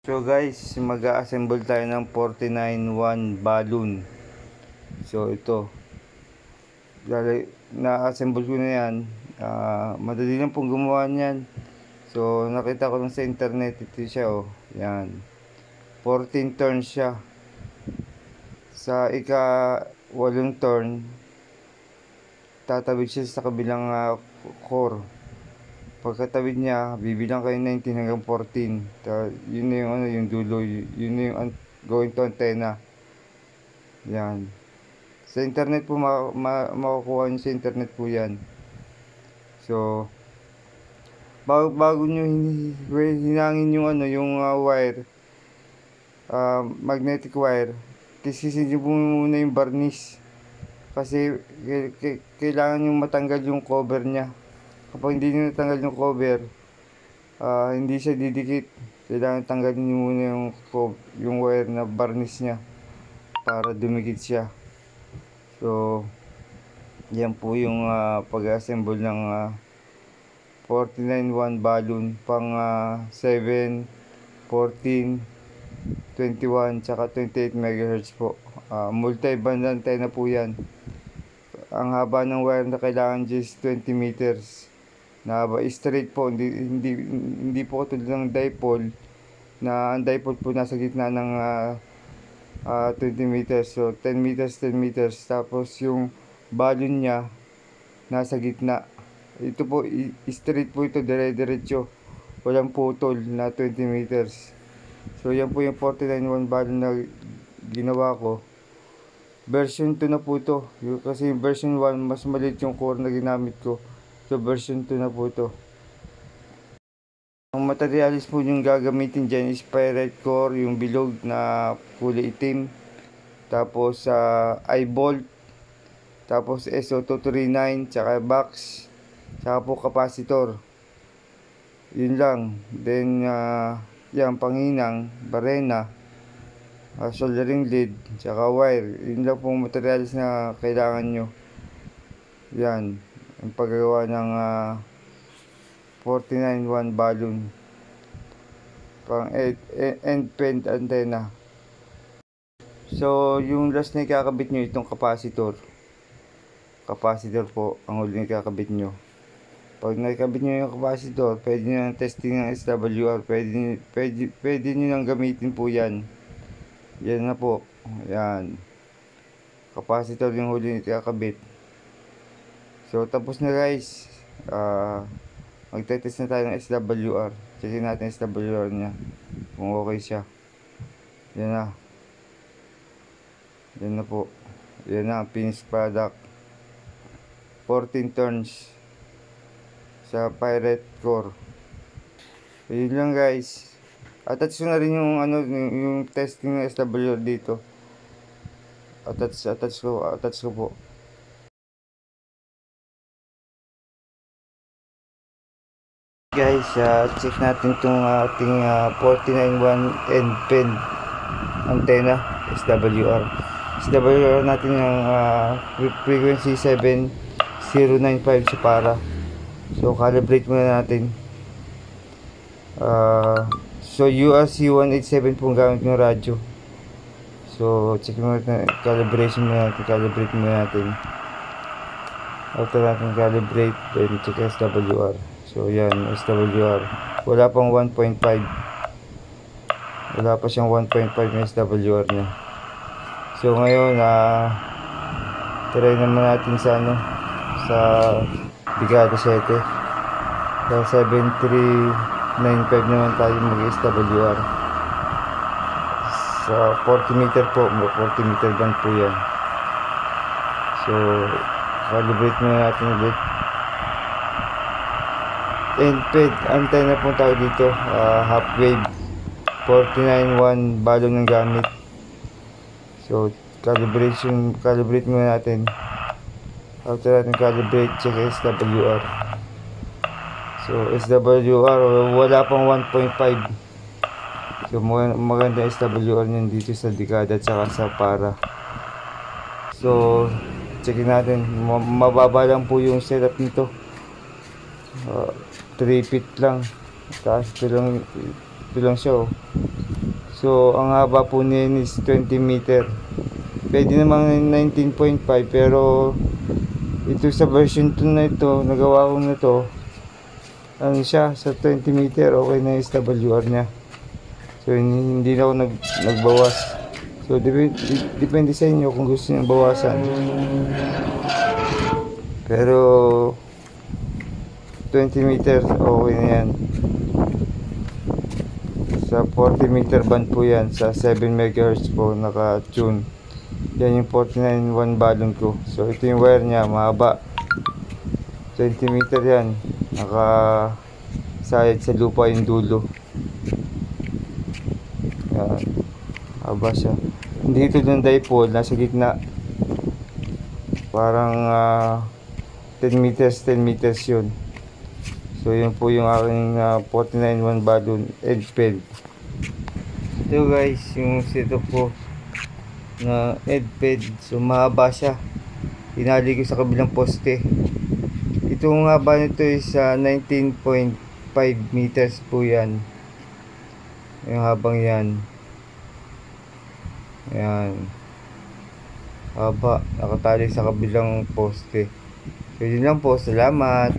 So guys, mag-assemble tayo ng 49-1 balloon. So ito, na-assemble ko na yan. Madali lang pong gumawa niyan. So nakita ko lang sa internet, ito siya oh. Yan, 14 turns siya. Sa ika-8 turn, tatawid siya sa kabilang core. Pagkatawid niya, bibilang kayo 19 hanggang 14. Yun na yung yung dulo, yun na yung going to antenna. Yan. Sa internet po makukuha nyo sa internet po yan. So bago nyo hinangin yung yung wire, magnetic wire, tisisin nyo po muna yung varnish. Kasi kailangan yung matanggal yung cover nya. Kapag hindi nyo natanggal yung cover, hindi siya didikit. Kailangan tanggalin nyo muna yung wire na varnish nya para dumikit siya. So yan po yung pag-assemble ng 49-1 balloon pang 7, 14, 21 tsaka 28 MHz po. Multi-band antenna po yan. Ang haba ng wire na kailangan is 20 meters. Na straight po, hindi po tulad ng dipole, na ang dipole po nasa gitna ng 20 meters. So 10 meters, 10 meters. Tapos yung balloon niya nasa gitna. Ito po, straight po ito, dire-diretso. Walang putol na 20 meters. So yan po yung 49-1 balloon na ginawa ko. Version 2 na po ito. Kasi version 1, mas maliit yung core na ginamit ko. So version 2 na po ito. Ang materialis po yung gagamitin dyan is Pyrex core, yung bilog na kulay itim. Tapos eye-bolt. Tapos SO239, tsaka box. Tsaka po capacitor. Yun lang. Then yan, panghinang, barena, soldering lead, tsaka wire. Yun lang po materialis na kailangan nyo. Yan ang paggagawa ng 49-1 balloon pang end fed antenna. So yung last na ikakabit nyo, itong capacitor po ang huli na ikakabit nyo. Pag nakikabit nyo yung capacitor, pwede nyo ng testing ng SWR, pwede nyo nang gamitin po yan. Yan na po, yan, capacitor yung huli na ikakabit. So tapos na guys. Magte-test na tayo ng SWR. Checkin natin SWR nya kung okay siya. Yan na. Yan na po. Yan na, finished product. 14 turns sa Pyrex core. So, yun lang guys. Attach ko na rin yung yung testing ng SWR dito. Attach ko po. Guys, check natin itong ating 49-1 end fed antenna SWR. SWR natin yung frequency 7095 sa para. So calibrate muna natin. So URC 187 pong gamit ng radyo. So check muna natin, calibrate muna natin. After natin calibrate, then check SWR. So yan, SWR. Wala pang 1.5. Wala pa siyang 1.5 na SWR niya. So ngayon, try naman natin sa Brigada 7. Sa 7395 naman tayo mag-SWR. Sa 40 meter po, 40 meter band po yan. So calibrate muna natin ulit. End fed antenna po tayo dito, half wave 49-1 balloon ng gamit. So calibrate muna natin. After natin calibrate, check SWR. So SWR wala pang 1.5. So maganda SWR niyan dito sa dekada at saka sa para. So checkin natin, mababa lang po yung setup nito. 3 feet lang. Taas ito lang siya oh. So ang haba po niyan is 20 meter. Pwede naman 19.5 pero ito sa version 2 na ito, nagawa ko na to, ano siya, sa 20 meter, okay na yung SWR niya. So hindi na ako nagbawas. So depende sa inyo kung gusto niyo bawasan. Pero 20 meter, okay na yan. Sa 40 meter band po yan, sa 7 MHz po naka-tune. Yan yung 49.1 balon ko. So ito yung wire niya, mahaba. 20 meter yan. Nakasayad sa lupa yung dulo. Yan. Haba siya. Hindi ito ng dipole, nasa gitna. Parang 10 meters yun. So yun po yung aking 49.1 balon edge pen. Ito guys, yung setup ko na edge pen. So mahaba siya. Tinali ko sa kabilang poste. Itong haba nito is 19.5 meters po yan. Yung habang yan. Ayan. Haba. Nakatali sa kabilang poste. So yun lang po. Salamat.